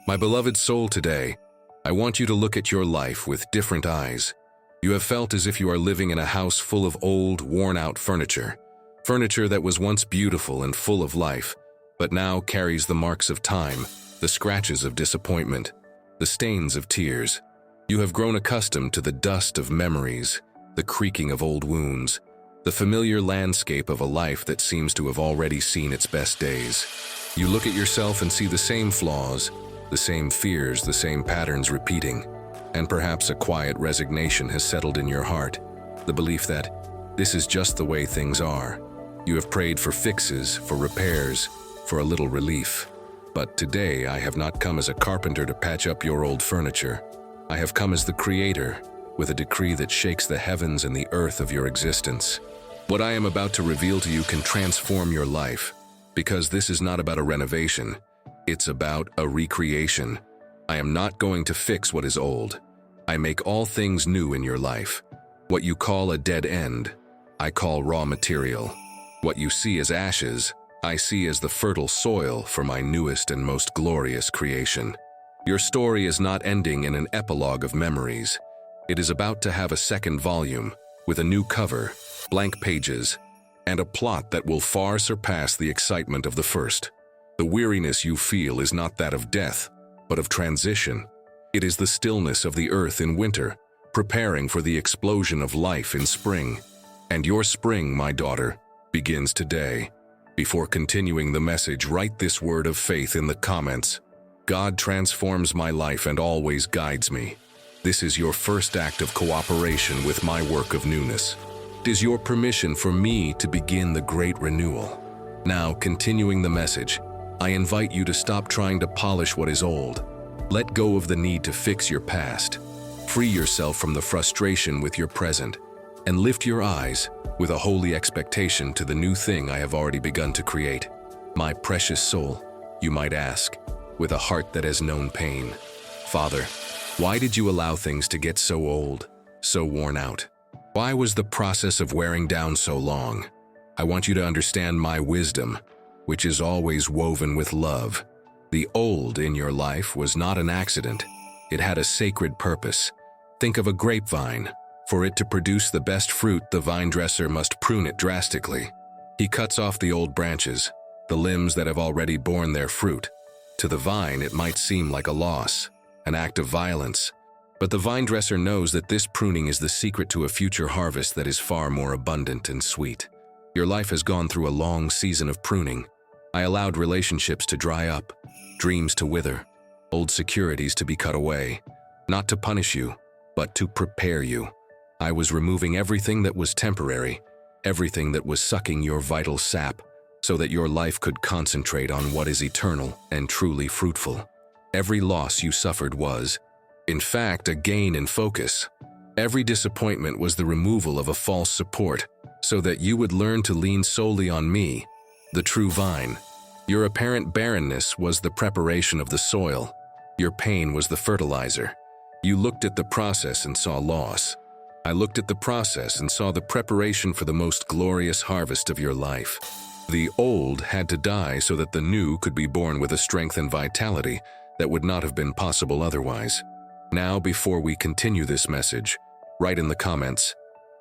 My beloved soul, today, I want you to look at your life with different eyes. You have felt as if you are living in a house full of old, worn-out furniture. Furniture that was once beautiful and full of life, but now carries the marks of time, the scratches of disappointment, the stains of tears. You have grown accustomed to the dust of memories, the creaking of old wounds, the familiar landscape of a life that seems to have already seen its best days. You look at yourself and see the same flaws, the same fears, the same patterns repeating, and perhaps a quiet resignation has settled in your heart, the belief that this is just the way things are. You have prayed for fixes, for repairs, for a little relief. But today I have not come as a carpenter to patch up your old furniture. I have come as the Creator, with a decree that shakes the heavens and the earth of your existence. What I am about to reveal to you can transform your life, because this is not about a renovation. It's about a recreation. I am not going to fix what is old. I make all things new in your life. What you call a dead end, I call raw material. What you see as ashes, I see as the fertile soil for my newest and most glorious creation. Your story is not ending in an epilogue of memories. It is about to have a second volume, with a new cover, blank pages, and a plot that will far surpass the excitement of the first. The weariness you feel is not that of death, but of transition. It is the stillness of the earth in winter, preparing for the explosion of life in spring. And your spring, my daughter, begins today. Before continuing the message, write this word of faith in the comments. God transforms my life and always guides me. This is your first act of cooperation with my work of newness. It is your permission for me to begin the great renewal. Now, continuing the message, I invite you to stop trying to polish what is old. Let go of the need to fix your past. Free yourself from the frustration with your present, and lift your eyes with a holy expectation to the new thing I have already begun to create. My precious soul, you might ask, with a heart that has known pain. Father, why did you allow things to get so old, so worn out? Why was the process of wearing down so long? I want you to understand my wisdom, which is always woven with love. The old in your life was not an accident. It had a sacred purpose. Think of a grapevine. For it to produce the best fruit, the vine dresser must prune it drastically. He cuts off the old branches, the limbs that have already borne their fruit. To the vine, it might seem like a loss, an act of violence. But the vine dresser knows that this pruning is the secret to a future harvest that is far more abundant and sweet. Your life has gone through a long season of pruning. I allowed relationships to dry up, dreams to wither, old securities to be cut away, not to punish you, but to prepare you. I was removing everything that was temporary, everything that was sucking your vital sap, so that your life could concentrate on what is eternal and truly fruitful. Every loss you suffered was, in fact, a gain in focus. Every disappointment was the removal of a false support, so that you would learn to lean solely on me, the true vine. Your apparent barrenness was the preparation of the soil. Your pain was the fertilizer. You looked at the process and saw loss. I looked at the process and saw the preparation for the most glorious harvest of your life. The old had to die so that the new could be born with a strength and vitality that would not have been possible otherwise. Now, before we continue this message, write in the comments,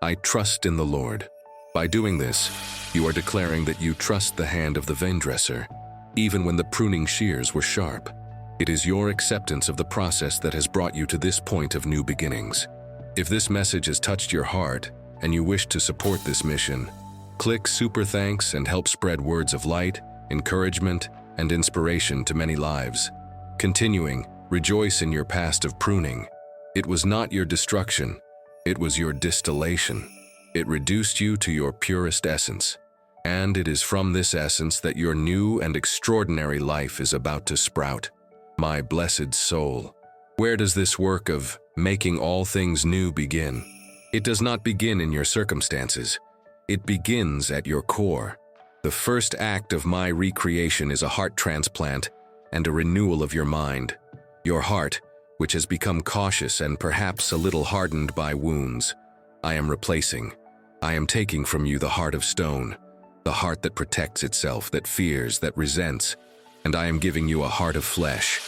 I trust in the Lord. By doing this, you are declaring that you trust the hand of the vine dresser, even when the pruning shears were sharp. It is your acceptance of the process that has brought you to this point of new beginnings. If this message has touched your heart and you wish to support this mission, click Super Thanks and help spread words of light, encouragement, and inspiration to many lives. Continuing, rejoice in your past of pruning. It was not your destruction, it was your distillation. It reduced you to your purest essence. And it is from this essence that your new and extraordinary life is about to sprout. My blessed soul, where does this work of making all things new begin? It does not begin in your circumstances. It begins at your core. The first act of my recreation is a heart transplant and a renewal of your mind. Your heart, which has become cautious and perhaps a little hardened by wounds, I am replacing. I am taking from you the heart of stone, the heart that protects itself, that fears, that resents, and I am giving you a heart of flesh,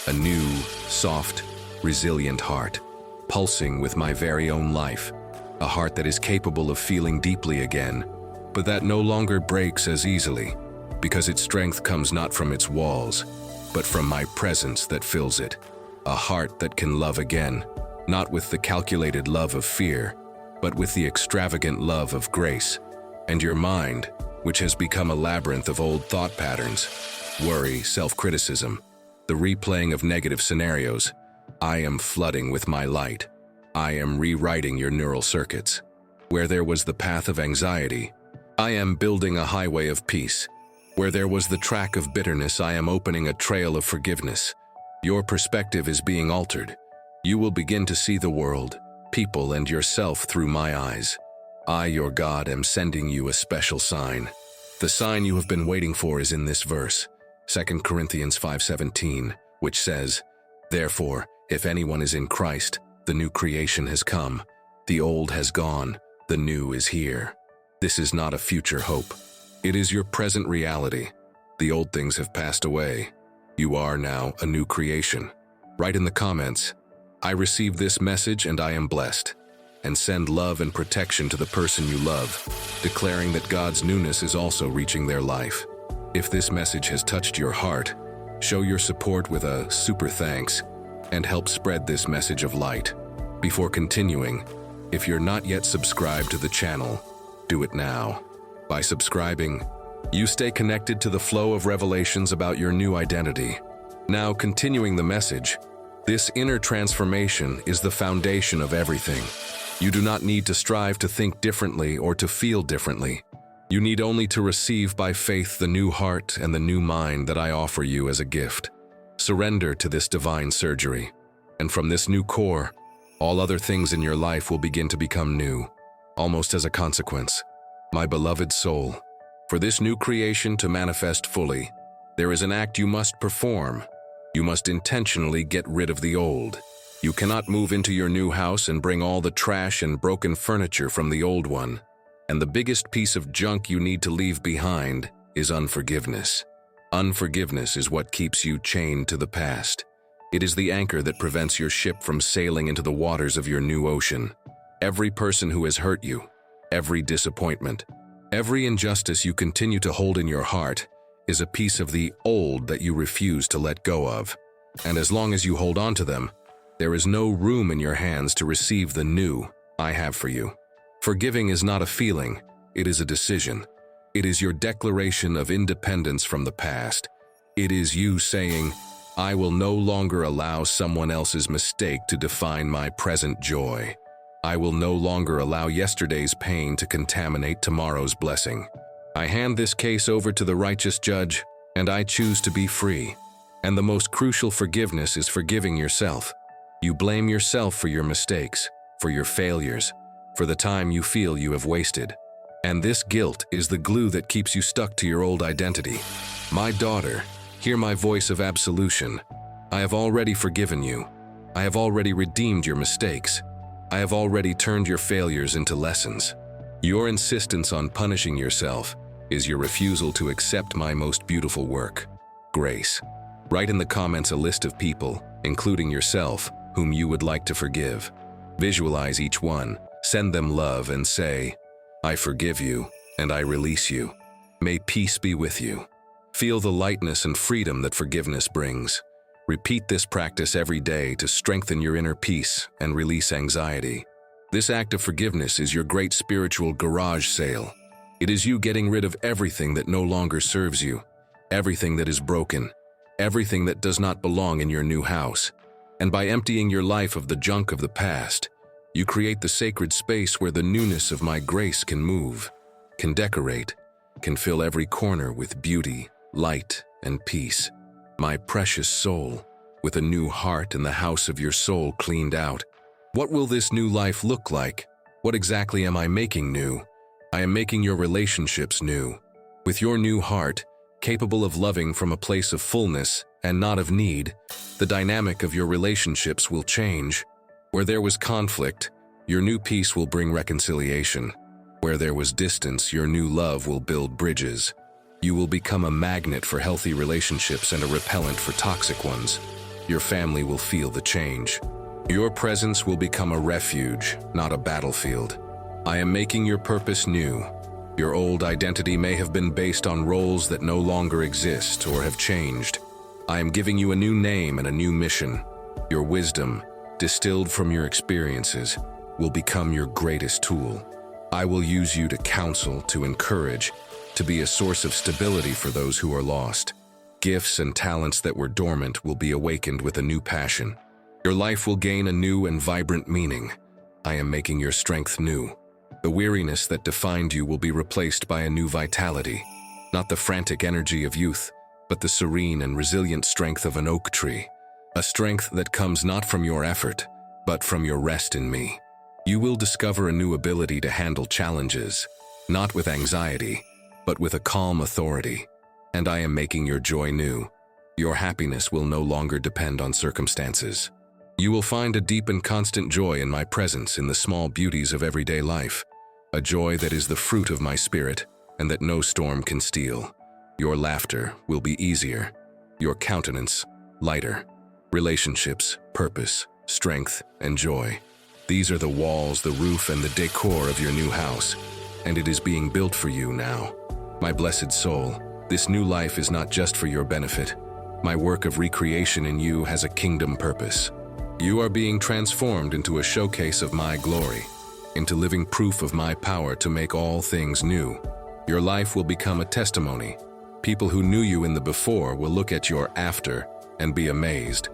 A new, soft, resilient heart, pulsing with my very own life. A heart that is capable of feeling deeply again, but that no longer breaks as easily, because its strength comes not from its walls, but from my presence that fills it. A heart that can love again, not with the calculated love of fear, but with the extravagant love of grace. And your mind, which has become a labyrinth of old thought patterns, worry, self-criticism, the replaying of negative scenarios, I am flooding with my light. I am rewriting your neural circuits. Where there was the path of anxiety, I am building a highway of peace. Where there was the track of bitterness, I am opening a trail of forgiveness. Your perspective is being altered. You will begin to see the world, people, and yourself through my eyes. I, your God, am sending you a special sign. The sign you have been waiting for is in this verse, 2 Corinthians 5:17, which says, "Therefore, if anyone is in Christ, the new creation has come. The old has gone, the new is here." This is not a future hope. It is your present reality. The old things have passed away. You are now a new creation. Write in the comments, "I receive this message and I am blessed." And send love and protection to the person you love, declaring that God's newness is also reaching their life. If this message has touched your heart, show your support with a super thanks and help spread this message of light. Before continuing, if you're not yet subscribed to the channel, do it now. By subscribing, you stay connected to the flow of revelations about your new identity. Now, continuing the message, this inner transformation is the foundation of everything. You do not need to strive to think differently or to feel differently. You need only to receive by faith the new heart and the new mind that I offer you as a gift. Surrender to this divine surgery, and from this new core, all other things in your life will begin to become new, almost as a consequence. My beloved soul, for this new creation to manifest fully, there is an act you must perform. You must intentionally get rid of the old. You cannot move into your new house and bring all the trash and broken furniture from the old one. And the biggest piece of junk you need to leave behind is unforgiveness. Unforgiveness is what keeps you chained to the past. It is the anchor that prevents your ship from sailing into the waters of your new ocean. Every person who has hurt you, every disappointment, every injustice you continue to hold in your heart is a piece of the old that you refuse to let go of. And as long as you hold on to them, there is no room in your hands to receive the new I have for you. Forgiving is not a feeling, it is a decision. It is your declaration of independence from the past. It is you saying, I will no longer allow someone else's mistake to define my present joy. I will no longer allow yesterday's pain to contaminate tomorrow's blessing. I hand this case over to the righteous judge, and I choose to be free. And the most crucial forgiveness is forgiving yourself. You blame yourself for your mistakes, for your failures, for the time you feel you have wasted. And this guilt is the glue that keeps you stuck to your old identity. My daughter, hear my voice of absolution. I have already forgiven you. I have already redeemed your mistakes. I have already turned your failures into lessons. Your insistence on punishing yourself is your refusal to accept my most beautiful work, grace. Write in the comments a list of people, including yourself, whom you would like to forgive. Visualize each one, send them love, and say, I forgive you, and I release you. May peace be with you. Feel the lightness and freedom that forgiveness brings. Repeat this practice every day to strengthen your inner peace and release anxiety. This act of forgiveness is your great spiritual garage sale. It is you getting rid of everything that no longer serves you, everything that is broken, everything that does not belong in your new house. And by emptying your life of the junk of the past, you create the sacred space where the newness of my grace can move, can decorate, can fill every corner with beauty, light, and peace. My precious soul, with a new heart and the house of your soul cleaned out. What will this new life look like? What exactly am I making new? I am making your relationships new. With your new heart, capable of loving from a place of fullness and not of need, the dynamic of your relationships will change. Where there was conflict, your new peace will bring reconciliation. Where there was distance, your new love will build bridges. You will become a magnet for healthy relationships and a repellent for toxic ones. your family will feel the change. Your presence will become a refuge, not a battlefield. I am making your purpose new. Your old identity may have been based on roles that no longer exist or have changed. I am giving you a new name and a new mission. Your wisdom, distilled from your experiences, will become your greatest tool. I will use you to counsel, to encourage, to be a source of stability for those who are lost. Gifts and talents that were dormant will be awakened with a new passion. Your life will gain a new and vibrant meaning. I am making your strength new. The weariness that defined you will be replaced by a new vitality. Not the frantic energy of youth, but the serene and resilient strength of an oak tree. A strength that comes not from your effort, but from your rest in me. You will discover a new ability to handle challenges, not with anxiety, but with a calm authority. And I am making your joy new. Your happiness will no longer depend on circumstances. You will find a deep and constant joy in my presence in the small beauties of everyday life, a joy that is the fruit of my spirit and that no storm can steal. Your laughter will be easier, your countenance lighter. Relationships, purpose, strength, and joy. These are the walls, the roof, and the decor of your new house, and it is being built for you now. My blessed soul, this new life is not just for your benefit. My work of recreation in you has a kingdom purpose. You are being transformed into a showcase of my glory, into living proof of my power to make all things new. Your life will become a testimony. People who knew you in the before will look at your after and be amazed.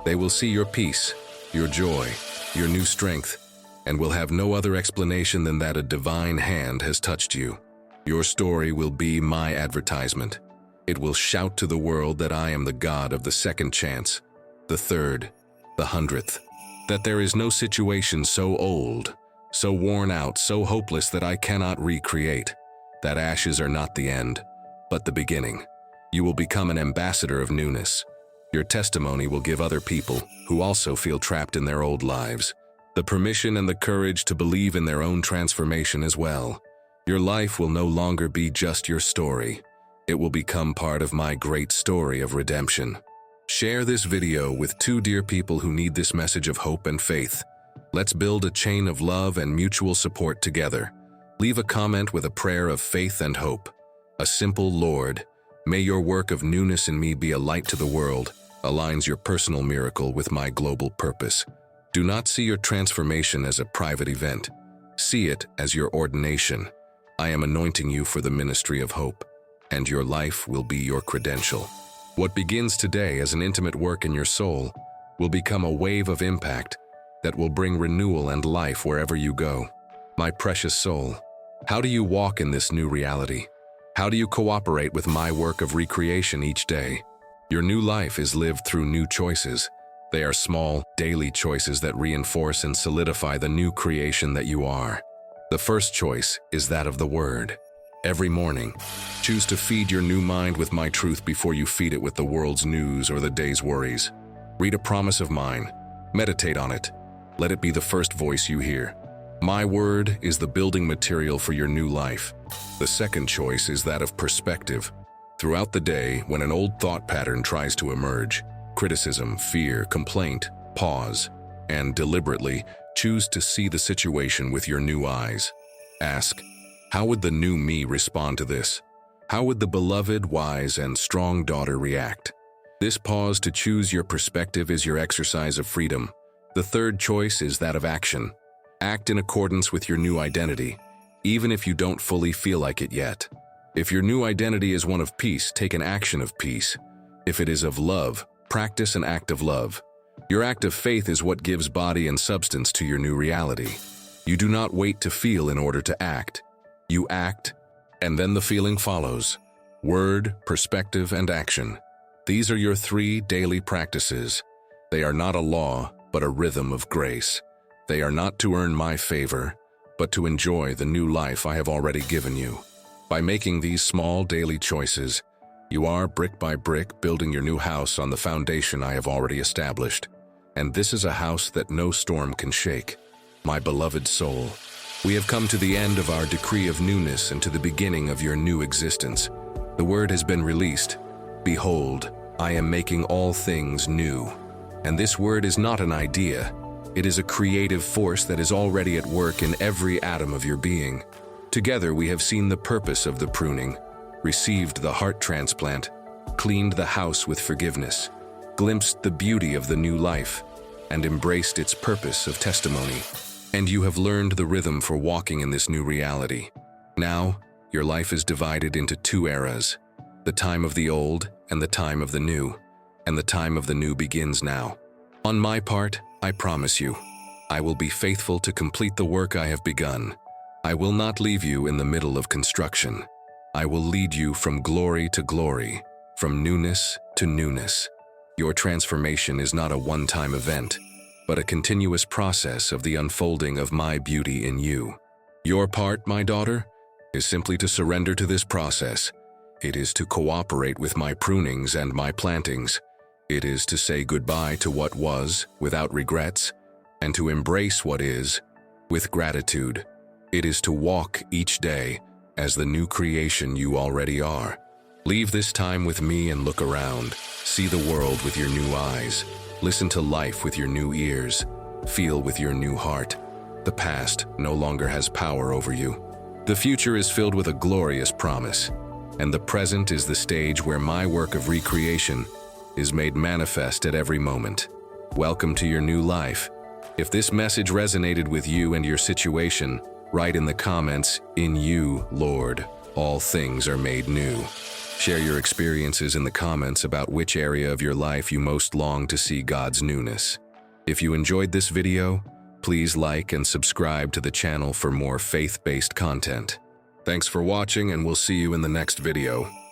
They will see your peace, your joy, your new strength, and will have no other explanation than that a divine hand has touched you. Your story will be my advertisement. It will shout to the world that I am the God of the second chance, the third, the 100th, that there is no situation so old, so worn out, so hopeless that I cannot recreate, that ashes are not the end, but the beginning. You will become an ambassador of newness. Your testimony will give other people, who also feel trapped in their old lives, the permission and the courage to believe in their own transformation as well. Your life will no longer be just your story. It will become part of my great story of redemption. Share this video with 2 dear people who need this message of hope and faith. Let's build a chain of love and mutual support together. Leave a comment with a prayer of faith and hope. A simple Lord, may your work of newness in me be a light to the world, aligns your personal miracle with my global purpose. Do not see your transformation as a private event. See it as your ordination. I am anointing you for the ministry of hope, and your life will be your credential. What begins today as an intimate work in your soul will become a wave of impact that will bring renewal and life wherever you go. My precious soul, how do you walk in this new reality? How do you cooperate with my work of recreation each day? Your new life is lived through new choices. They are small, daily choices that reinforce and solidify the new creation that you are. The first choice is that of the Word. Every morning, choose to feed your new mind with my truth before you feed it with the world's news or the day's worries. Read a promise of mine. Meditate on it. Let it be the first voice you hear. My word is the building material for your new life. The second choice is that of perspective. Throughout the day, when an old thought pattern tries to emerge, criticism, fear, complaint, pause, and deliberately choose to see the situation with your new eyes. Ask, how would the new me respond to this? How would the beloved, wise, and strong daughter react? This pause to choose your perspective is your exercise of freedom. The third choice is that of action. Act in accordance with your new identity, even if you don't fully feel like it yet. If your new identity is one of peace, take an action of peace. If it is of love, practice an act of love. Your act of faith is what gives body and substance to your new reality. You do not wait to feel in order to act. You act, and then the feeling follows. Word, perspective, and action. These are your 3 daily practices. They are not a law, but a rhythm of grace. They are not to earn my favor, but to enjoy the new life I have already given you. By making these small daily choices, you are, brick by brick, building your new house on the foundation I have already established. And this is a house that no storm can shake. My beloved soul, we have come to the end of our decree of newness and to the beginning of your new existence. The word has been released. Behold, I am making all things new. And this word is not an idea. It is a creative force that is already at work in every atom of your being. Together we have seen the purpose of the pruning, received the heart transplant, cleaned the house with forgiveness, glimpsed the beauty of the new life, and embraced its purpose of testimony. And you have learned the rhythm for walking in this new reality. Now, your life is divided into two eras, the time of the old and the time of the new, and the time of the new begins now. On my part, I promise you, I will be faithful to complete the work I have begun. I will not leave you in the middle of construction. I will lead you from glory to glory, from newness to newness. Your transformation is not a one-time event, but a continuous process of the unfolding of my beauty in you. Your part, my daughter, is simply to surrender to this process. It is to cooperate with my prunings and my plantings. It is to say goodbye to what was without regrets, and to embrace what is with gratitude. It is to walk each day as the new creation you already are. Leave this time with me and look around. See the world with your new eyes. Listen to life with your new ears. Feel with your new heart. The past no longer has power over you. The future is filled with a glorious promise, and the present is the stage where my work of recreation is made manifest at every moment. Welcome to your new life. If this message resonated with you and your situation, write in the comments, "In you, Lord, all things are made new." Share your experiences in the comments about which area of your life you most long to see God's newness. If you enjoyed this video, please like and subscribe to the channel for more faith-based content. Thanks for watching, and we'll see you in the next video.